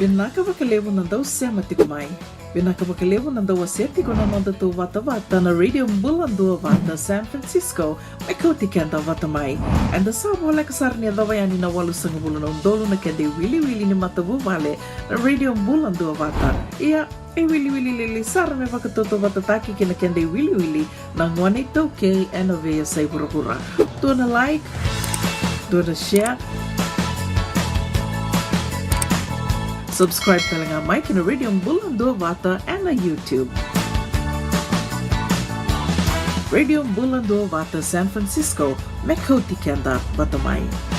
Vinakavakalevu nandau sematikumai. Vinakavakalevu nandau asetigo namandatu Vata na Radio Bula Duavata, San Francisco, may Kauti Keda Vatamai. And the Sabwala Kasarnia Davayani na walu sangabula na undolo na kende wili ni matavu vale na Radio Bula Duavata. Ia e wili lili sarme vakatoto vatataki kina kende wili na ngwane toke and avea say burabura. Do na like, do na share. Subscribe talaga Mike na Radio Bula Duavata and na YouTube. Radio Bula Duavata, San Francisco, may Kauti Keda Vatamai.